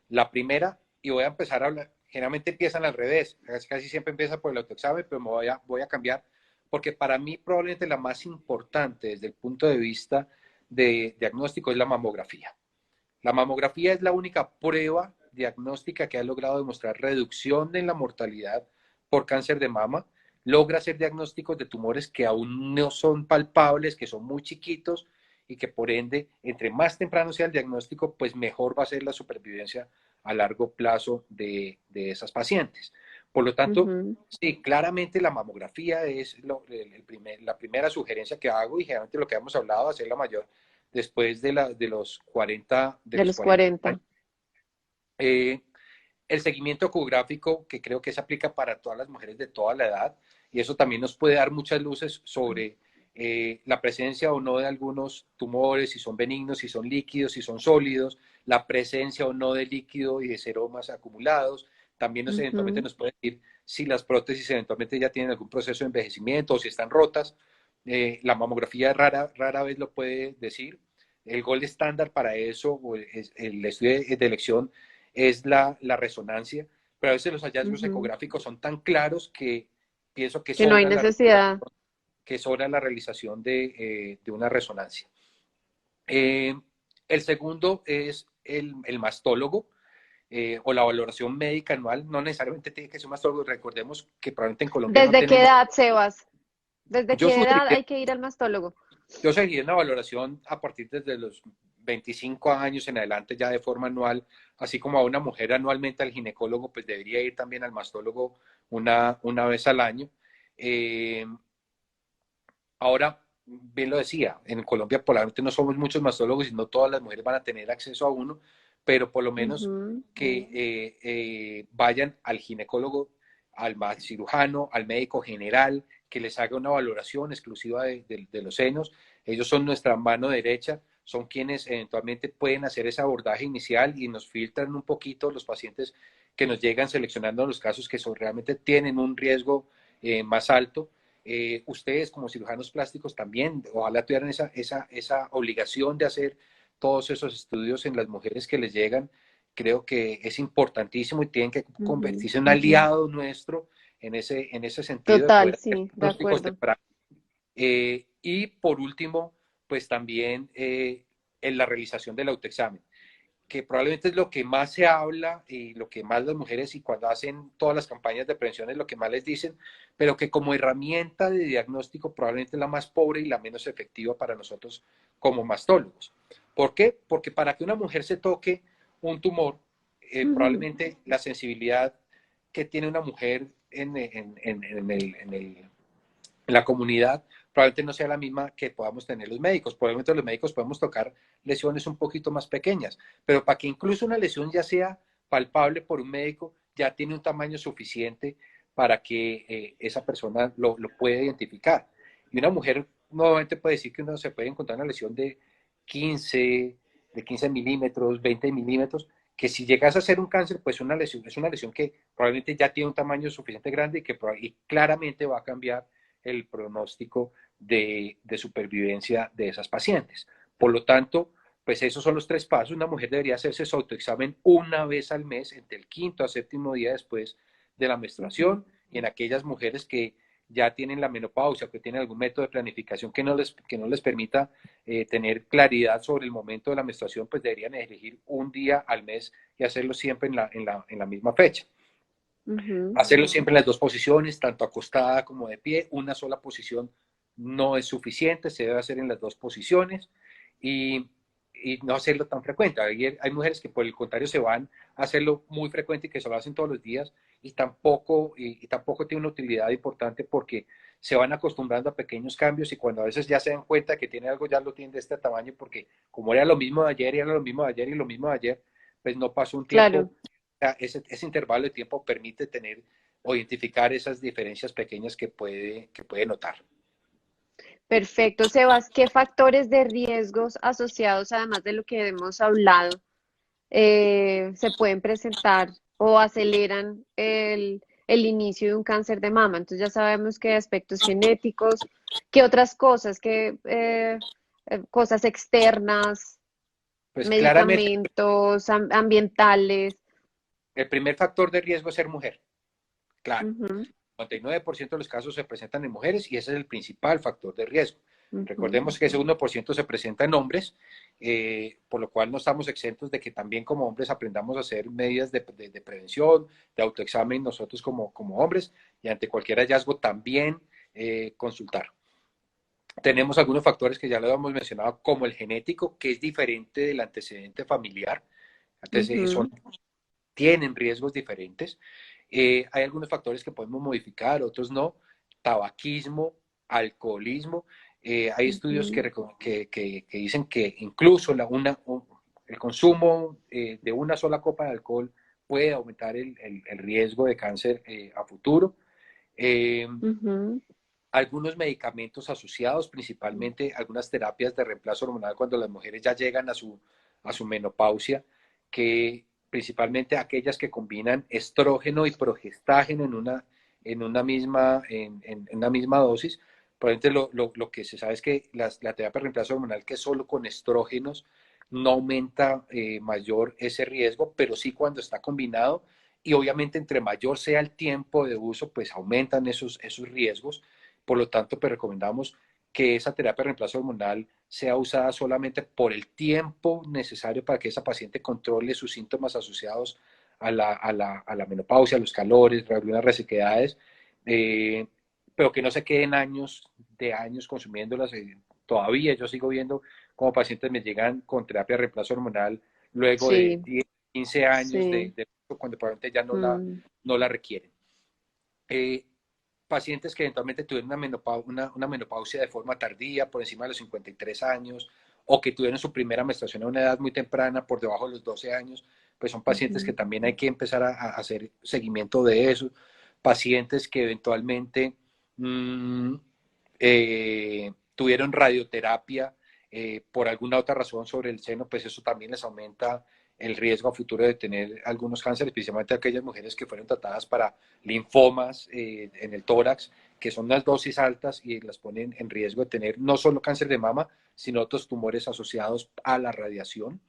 La primera, y voy a empezar a hablar, generalmente empiezan al revés, casi siempre empieza por el autoexamen, pero voy a cambiar, porque para mí probablemente la más importante desde el punto de vista de diagnóstico es la mamografía. La mamografía es la única prueba diagnóstica que ha logrado demostrar reducción en la mortalidad por cáncer de mama, logra hacer diagnósticos de tumores que aún no son palpables, que son muy chiquitos y que por ende, entre más temprano sea el diagnóstico, pues mejor va a ser la supervivencia a largo plazo de esas pacientes. Por lo tanto, Ujú. sí, claramente la mamografía es la primera sugerencia que hago y generalmente lo que hemos hablado, hacer la mayor después de De los los 40 40. años. Eh, el seguimiento ecográfico, que creo que se aplica para todas las mujeres de toda la edad, y eso también nos puede dar muchas luces sobre la presencia o no de algunos tumores, si son benignos, si son líquidos, si son sólidos, la presencia o no de líquido y de seromas acumulados. También eventualmente Ujú. nos puede decir si las prótesis eventualmente ya tienen algún proceso de envejecimiento o si están rotas. La mamografía rara vez lo puede decir. El gold estándar para eso, o el estudio de elección, es la resonancia, pero a veces los hallazgos Ujú. ecográficos son tan claros que pienso que Que no hay sobra la necesidad. radiografía. que es hora de la realización de una resonancia. El segundo es el mastólogo, o la valoración médica anual. No necesariamente tiene que ser un mastólogo. Recordemos que probablemente en Colombia no ¿Desde qué tenemos. edad, Sebas? ¿Desde Yo qué edad sugeriría, hay que ir al mastólogo? yo seguiría una valoración a partir desde los 25 años en adelante, ya de forma anual, así como a una mujer anualmente al ginecólogo, pues debería ir también al mastólogo una vez al año. Eh, Ahora, bien lo decía, en Colombia probablemente no somos muchos mastólogos y no todas las mujeres van a tener acceso a uno, pero por lo menos Ujú. que vayan al ginecólogo, al cirujano, al médico general, que les haga una valoración exclusiva de los senos. Ellos son nuestra mano derecha, son quienes eventualmente pueden hacer ese abordaje inicial y nos filtran un poquito los pacientes que nos llegan seleccionando los casos que realmente tienen un riesgo más alto. Ustedes como cirujanos plásticos también, ojalá tuvieran esa obligación de hacer todos esos estudios en las mujeres que les llegan. Creo que es importantísimo y tienen que Ujú. convertirse en un aliado nuestro en ese sentido de Total, poder hacer sí, de diagnósticos acuerdo. tempranos. Y por último, pues también en la realización del autoexamen, que probablemente es lo que más se habla y lo que más las mujeres y cuando hacen todas las campañas de prevención es lo que más les dicen, pero que como herramienta de diagnóstico probablemente es la más pobre y la menos efectiva para nosotros como mastólogos. ¿Por qué? Porque para que una mujer se toque un tumor, Ujú. probablemente la sensibilidad que tiene una mujer en la comunidad probablemente no sea la misma que podamos tener los médicos. Probablemente los médicos podemos tocar lesiones un poquito más pequeñas, pero para que incluso una lesión ya sea palpable por un médico, ya tiene un tamaño suficiente para que esa persona lo pueda identificar. Y una mujer nuevamente puede decir que uno se puede encontrar una lesión de 15, de 15 milímetros, 20 milímetros, que si llegas a ser un cáncer, pues es una lesión que probablemente ya tiene un tamaño suficiente grande y claramente va a cambiar el pronóstico de supervivencia de esas pacientes. Por lo tanto, pues esos son los tres pasos. Una mujer debería hacerse su autoexamen una vez al mes, entre el quinto a séptimo día después de la menstruación, y en aquellas mujeres que ya tienen la menopausia, que tienen algún método de planificación que no les permita tener claridad sobre el momento de la menstruación, pues deberían elegir un día al mes y hacerlo siempre en la misma fecha. Ujú. Hacerlo siempre en las dos posiciones, tanto acostada como de pie. Una sola posición no es suficiente, se debe hacer en las dos posiciones y, y no hacerlo tan frecuente. Hay mujeres que por el contrario se van a hacerlo muy frecuente y que se lo hacen todos los días y tampoco tiene una utilidad importante porque se van acostumbrando a pequeños cambios y cuando a veces ya se dan cuenta que tiene algo, ya lo tiene de este tamaño porque como era lo mismo de ayer y era lo mismo de ayer y lo mismo de ayer, pues no pasó un Claro, tiempo, ese intervalo de tiempo permite tener o identificar esas diferencias pequeñas que puede notar. perfecto. Sebas, ¿qué factores de riesgos asociados, además de lo que hemos hablado, se pueden presentar o aceleran el inicio de un cáncer de mama? Entonces ya sabemos que hay aspectos genéticos, qué otras cosas, qué cosas externas, Pues claramente medicamentos, ambientales. el primer factor de riesgo es ser mujer, claro. Ujú, 99% de los casos se presentan en mujeres y ese es el principal factor de riesgo. ujú. Recordemos que ese 1% se presenta en hombres, por lo cual no estamos exentos de que también como hombres aprendamos a hacer medidas de prevención, de autoexamen nosotros como hombres y ante cualquier hallazgo también consultar. Tenemos algunos factores que ya lo hemos mencionado, como el genético, que es diferente del antecedente familiar. Son, Ujú. tienen riesgos diferentes. Hay algunos factores que podemos modificar, otros no. Tabaquismo, alcoholismo. Hay estudios Ujú. que dicen que incluso el consumo de una sola copa de alcohol puede aumentar el riesgo de cáncer a futuro. Eh, Ujú. Algunos medicamentos asociados, principalmente algunas terapias de reemplazo hormonal cuando las mujeres ya llegan a su menopausia, que principalmente aquellas que combinan estrógeno y progestágeno en una misma dosis. Por ejemplo, lo que se sabe es que la terapia de reemplazo hormonal que solo con estrógenos no aumenta mayor ese riesgo, pero sí cuando está combinado y obviamente entre mayor sea el tiempo de uso, pues aumentan esos riesgos por lo tanto, pues recomendamos que esa terapia de reemplazo hormonal sea usada solamente por el tiempo necesario para que esa paciente controle sus síntomas asociados a la menopausia, a los calores, algunas resequedades, eh, pero que no se queden años de años consumiéndolas. Todavía yo sigo viendo como pacientes me llegan con terapia de reemplazo hormonal luego de Sí, 10, 15 años sí. cuando probablemente ya Mm, no la requieren. Eh, Pacientes que eventualmente tuvieron una menopausia de forma tardía, por encima de los 53 años, o que tuvieron su primera menstruación a una edad muy temprana, por debajo de los 12 años, pues son pacientes que ujú, también hay que empezar a hacer seguimiento de eso. Pacientes que eventualmente tuvieron radioterapia por alguna otra razón sobre el seno, pues eso también les aumenta el riesgo a futuro de tener algunos cánceres, especialmente aquellas mujeres que fueron tratadas para linfomas en el tórax, que son unas dosis altas y las ponen en riesgo de tener no solo cáncer de mama, sino otros tumores asociados a la radiación.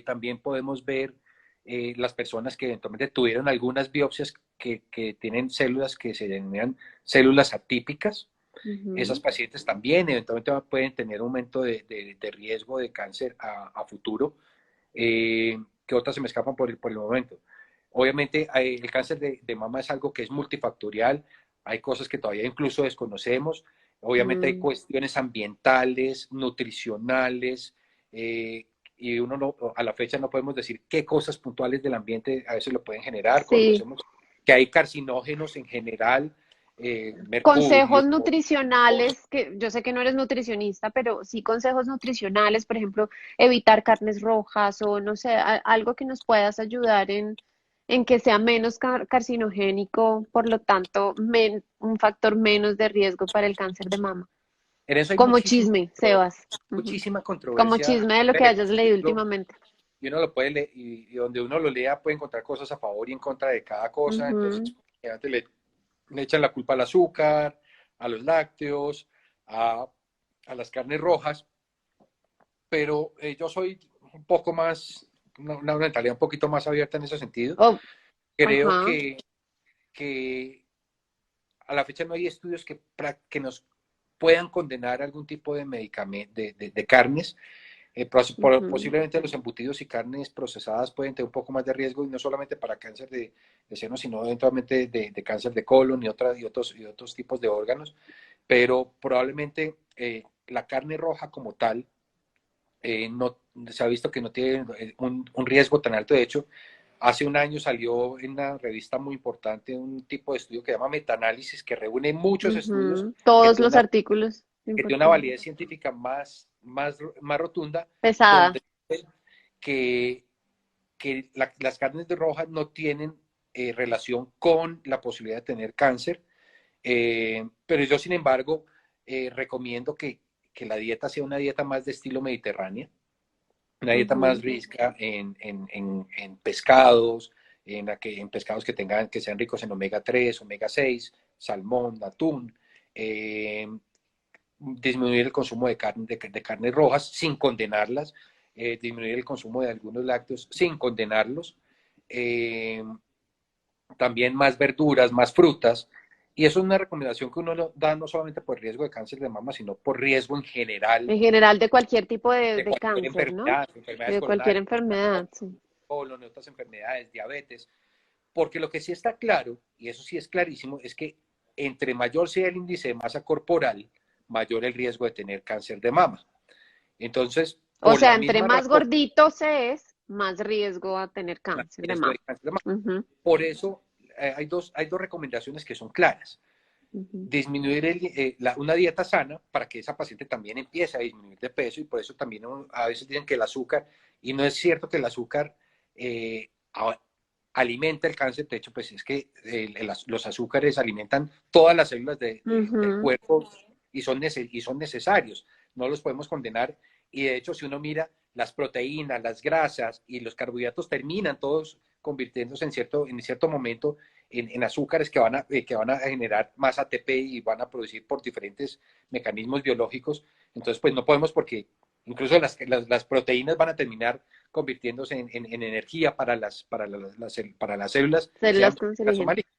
También podemos ver las personas que eventualmente tuvieron algunas biopsias que tienen células que se denominan células atípicas. Esas ujú. pacientes también eventualmente pueden tener un aumento de riesgo de cáncer a futuro. Que otras se me escapan por el momento. Obviamente, el cáncer de mama es algo que es multifactorial, hay cosas que todavía incluso desconocemos, obviamente hay Mm, cuestiones ambientales, nutricionales, y uno no, a la fecha no podemos decir qué cosas puntuales del ambiente a veces lo pueden generar. sí. Conocemos que hay carcinógenos en general, mercurio, Consejos nutricionales, que yo sé que no eres nutricionista, pero sí consejos nutricionales, por ejemplo, evitar carnes rojas o no sé, algo que nos puedas ayudar en que sea menos carcinogénico, por lo tanto, un factor menos de riesgo para el cáncer de mama. en eso hay Como chisme, Sebas. Ujú. muchísima Como controversia. chisme de lo que hayas leído últimamente. Y uno lo puede leer, y donde uno lo lea puede encontrar cosas a favor y en contra de cada cosa. Entonces, Ujú. le echan la culpa al azúcar, a los lácteos, a las carnes rojas, pero yo soy un poco más, una mentalidad un poquito más abierta en ese sentido. Oh, Creo ajá. que a la fecha no hay estudios que nos puedan condenar algún tipo de medicamento, de carnes. Ujú. Posiblemente los embutidos y carnes procesadas pueden tener un poco más de riesgo, y no solamente para cáncer de seno, sino eventualmente de cáncer de colon y otros tipos de órganos. Pero probablemente la carne roja como tal no, se ha visto que no tiene un riesgo tan alto. De hecho, hace un año salió en una revista muy importante un tipo de estudio que se llama metaanálisis, que reúne muchos estudios Ujú. que Todos tiene los artículos que tiene una importantes. validez científica más rotunda, Pesada. donde que, las carnes de rojas no tienen relación con la posibilidad de tener cáncer, pero yo, sin embargo, recomiendo que la dieta sea una dieta más de estilo mediterránea, una dieta más Ujú. rica en pescados, en pescados que sean ricos en omega 3, omega 6, salmón, atún, eh, disminuir el consumo de carnes rojas sin condenarlas, disminuir el consumo de algunos lácteos sin condenarlos, eh, también más verduras, más frutas. Y eso es una recomendación que uno da no solamente por riesgo de cáncer de mama, sino por riesgo en general En general, de cualquier tipo de de cualquier cáncer, ¿no? enfermedad, enfermedades De cualquier coronarias, enfermedad, sí. colon, otras enfermedades, diabetes. Porque lo que sí está claro, y eso sí es clarísimo, es que entre mayor sea el índice de masa corporal, mayor el riesgo de tener cáncer de mama. Entonces, O por la sea, entre misma más razón, gordito se es, más riesgo a tener más cáncer de riesgo de mama. cáncer de mama. Ujú, Por eso, hay dos recomendaciones que son claras. ujú, Disminuir una dieta sana para que esa paciente también empiece a disminuir de peso, y por eso también a veces dicen que el azúcar, y no es cierto que el azúcar alimenta el cáncer. De hecho, pues es que los azúcares alimentan todas las células del ujú. cuerpo, y son necesarios, no los podemos condenar. Y de hecho, si uno mira las proteínas, las grasas y los carbohidratos, terminan todos convirtiéndose en cierto momento en azúcares que van a generar más ATP y van a producir por diferentes mecanismos biológicos. Entonces, pues no podemos, porque incluso las proteínas van a terminar convirtiéndose en energía para las células, sean Células buenas o cancerígenas. malignas.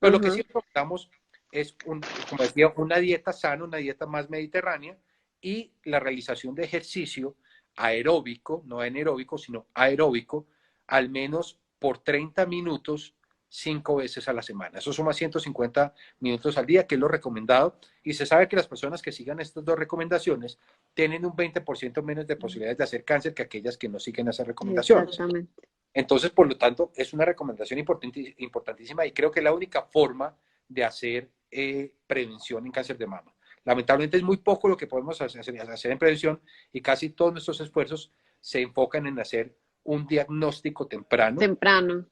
Pero lo que Ajá. sí recomendamos es, como decía, una dieta sana, una dieta más mediterránea y la realización de ejercicio aeróbico, no anaeróbico, sino aeróbico, al menos por 30 minutos 5 veces a la semana. Eso suma 150 minutos al día, que es lo recomendado. Y se sabe que las personas que sigan estas dos recomendaciones tienen un 20% menos de posibilidades de hacer cáncer que aquellas que no siguen esas recomendaciones. Exactamente. Entonces, por lo tanto, es una recomendación importantísima y creo que es la única forma de hacer prevención en cáncer de mama. Lamentablemente es muy poco lo que podemos hacer en prevención y casi todos nuestros esfuerzos se enfocan en hacer un diagnóstico temprano Temprano.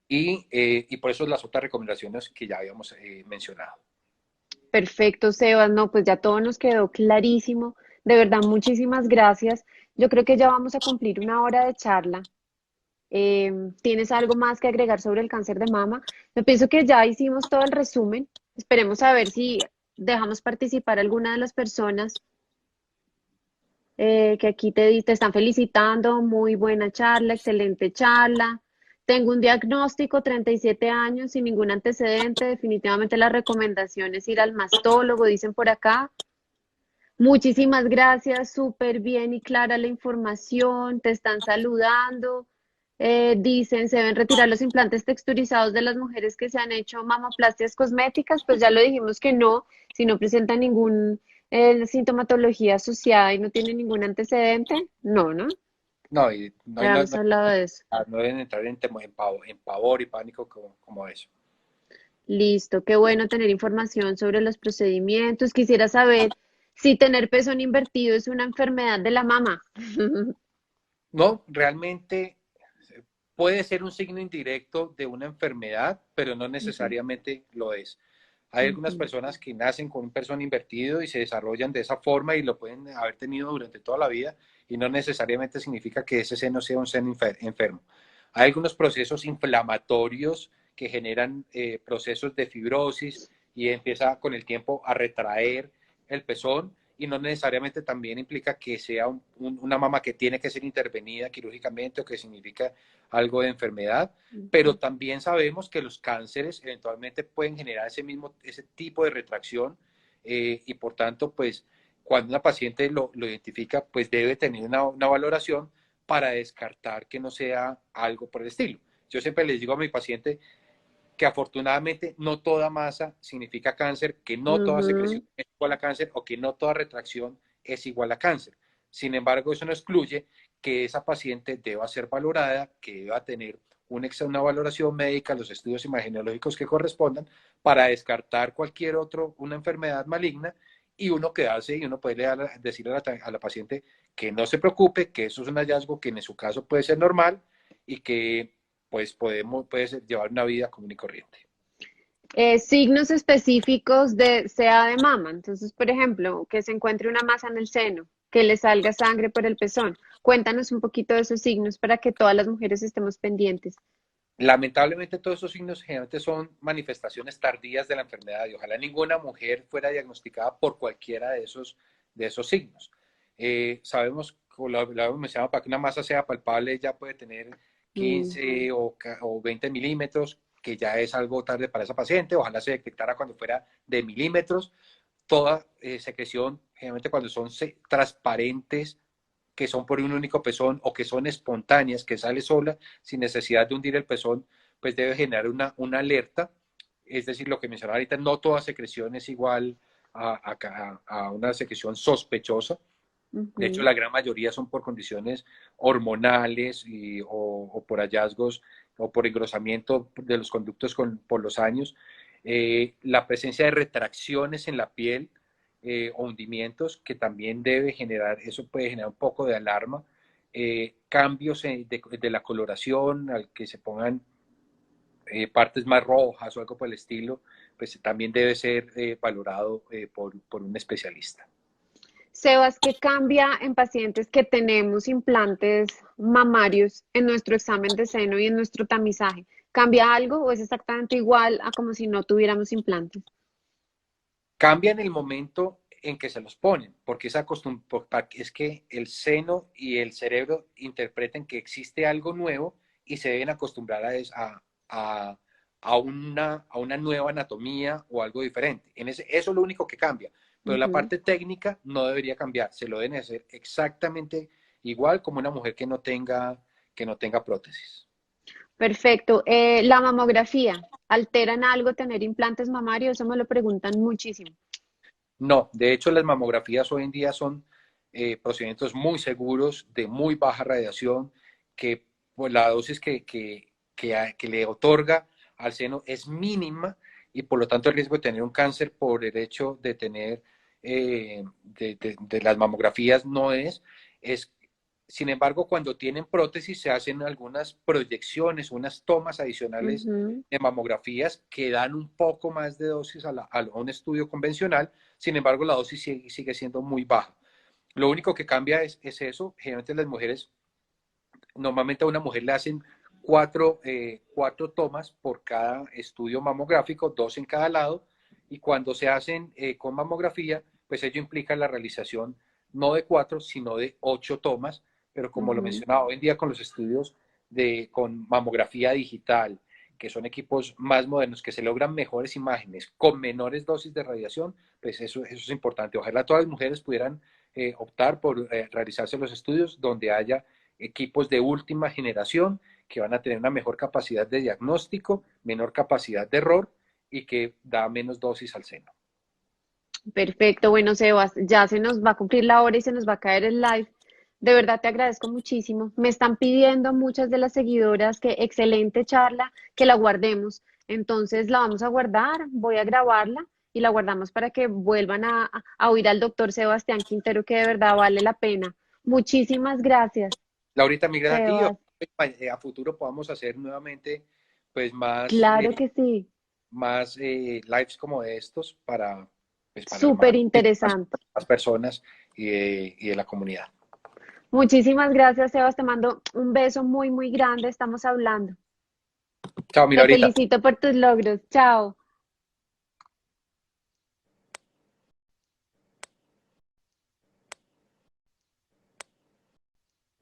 y por eso las otras recomendaciones que ya habíamos mencionado. Perfecto, Sebas. No, pues ya todo nos quedó clarísimo. De verdad, muchísimas gracias. Yo creo que ya vamos a cumplir una hora de charla. ¿Tienes algo más que agregar sobre el cáncer de mama? Yo pienso que ya hicimos todo el resumen. Esperemos a ver si dejamos participar a alguna de las personas que aquí te están felicitando. Muy buena charla, excelente charla. Tengo un diagnóstico, 37 años, sin ningún antecedente. Definitivamente la recomendación es ir al mastólogo, dicen por acá. Muchísimas gracias, súper bien y clara la información, te están saludando. Dicen, se deben retirar los implantes texturizados de las mujeres que se han hecho mamoplastias cosméticas, pues ya lo dijimos que no, si no presenta ningún sintomatología asociada y no tiene ningún antecedente, no, ¿no? No, y no, Ya habíamos hablado de eso. no deben entrar en pavor y pánico como eso. Listo, qué bueno tener información sobre los procedimientos. Quisiera saber si tener pezón invertido es una enfermedad de la mama. No, realmente puede ser un signo indirecto de una enfermedad, pero no Ujú, necesariamente lo es. Hay algunas ujú. personas que nacen con un pezón invertido y se desarrollan de esa forma y lo pueden haber tenido durante toda la vida y no necesariamente significa que ese seno sea un seno enfermo. Hay algunos procesos inflamatorios que generan procesos de fibrosis y empieza con el tiempo a retraer el pezón y no necesariamente también implica que sea una mama que tiene que ser intervenida quirúrgicamente o que significa algo de enfermedad, pero Ujú. también sabemos que los cánceres eventualmente pueden generar ese tipo de retracción y por tanto, pues cuando una paciente lo identifica, pues debe tener una valoración para descartar que no sea algo por el estilo. Yo siempre les digo a mi paciente que afortunadamente no toda masa significa cáncer, que no toda secreción Ujú. es igual a cáncer o que no toda retracción es igual a cáncer. Sin embargo, eso no excluye que esa paciente deba ser valorada, que deba tener una valoración médica, los estudios imagenológicos que correspondan para descartar cualquier otro, una enfermedad maligna y uno quedarse y uno puede decirle a la paciente que no se preocupe, que eso es un hallazgo que en su caso puede ser normal y que pues puedes llevar una vida común y corriente. Signos específicos de sea de mama. Entonces, por ejemplo, que se encuentre una masa en el seno, que le salga sangre por el pezón. Cuéntanos un poquito de esos signos para que todas las mujeres estemos pendientes. Lamentablemente todos esos signos generalmente son manifestaciones tardías de la enfermedad y ojalá ninguna mujer fuera diagnosticada por cualquiera de esos signos. Sabemos, como lo hemos mencionado, para que una masa sea palpable ya puede tener Mm, 15 o 20 milímetros, que ya es algo tarde para esa paciente. Ojalá se detectara cuando fuera de milímetros. Toda secreción, generalmente cuando son transparentes, que son por un único pezón o que son espontáneas, que sale sola sin necesidad de hundir el pezón, pues debe generar una alerta. Es decir, lo que mencionaba ahorita, no toda secreción es igual a una secreción sospechosa. De hecho, ujú. la gran mayoría son por condiciones hormonales o por hallazgos o por engrosamiento de los conductos por los años. La presencia de retracciones en la piel o hundimientos que también debe generar, eso puede generar un poco de alarma. Cambios de la coloración, al que se pongan partes más rojas o algo por el estilo, pues también debe ser valorado por un especialista. Sebas, ¿qué cambia en pacientes que tenemos implantes mamarios en nuestro examen de seno y en nuestro tamizaje? ¿Cambia algo o es exactamente igual a como si no tuviéramos implantes? Cambia en el momento en que se los ponen, porque es que el seno y el cerebro interpretan que existe algo nuevo y se deben acostumbrar a a una nueva anatomía o algo diferente. Eso es lo único que cambia. Pero la Ujú. parte técnica no debería cambiar. Se lo deben hacer exactamente igual como una mujer que no tenga prótesis. Perfecto. La mamografía, ¿altera en algo tener implantes mamarios? Eso me lo preguntan muchísimo. No, de hecho las mamografías hoy en día son procedimientos muy seguros, de muy baja radiación, que pues, la dosis que le otorga al seno es mínima y por lo tanto el riesgo de tener un cáncer por el hecho de tener de las mamografías no es. Sin embargo, cuando tienen prótesis se hacen algunas proyecciones, unas tomas adicionales Ujú. de mamografías que dan un poco más de dosis a un estudio convencional. Sin embargo, la dosis sigue siendo muy baja. Lo único que cambia es eso. Generalmente las mujeres, normalmente a una mujer le hacen cuatro tomas por cada estudio mamográfico, dos en cada lado, y cuando se hacen con mamografía, pues ello implica la realización no de cuatro, sino de 8 tomas, pero como lo Ujú. mencionaba hoy en día con los estudios con mamografía digital, que son equipos más modernos, que se logran mejores imágenes con menores dosis de radiación, pues eso es importante. Ojalá todas las mujeres pudieran optar por realizarse los estudios donde haya equipos de última generación que van a tener una mejor capacidad de diagnóstico, menor capacidad de error y que da menos dosis al seno. Perfecto. Bueno, Sebas, ya se nos va a cumplir la hora y se nos va a caer el live. De verdad te agradezco muchísimo. Me están pidiendo muchas de las seguidoras que excelente charla, que la guardemos. Entonces la vamos a guardar, voy a grabarla y la guardamos para que vuelvan a oír al doctor Sebastián Quintero, que de verdad vale la pena. Muchísimas gracias, Laurita, mil gracias a ti. Sebas. A futuro podamos hacer nuevamente pues más, Claro que sí. más lives como de estos para Súper más, interesante. más personas y de la comunidad. Muchísimas gracias, Sebas. Te mando un beso muy, muy grande. Estamos hablando. Chao, mi Te Laurita. felicito por tus logros. Chao.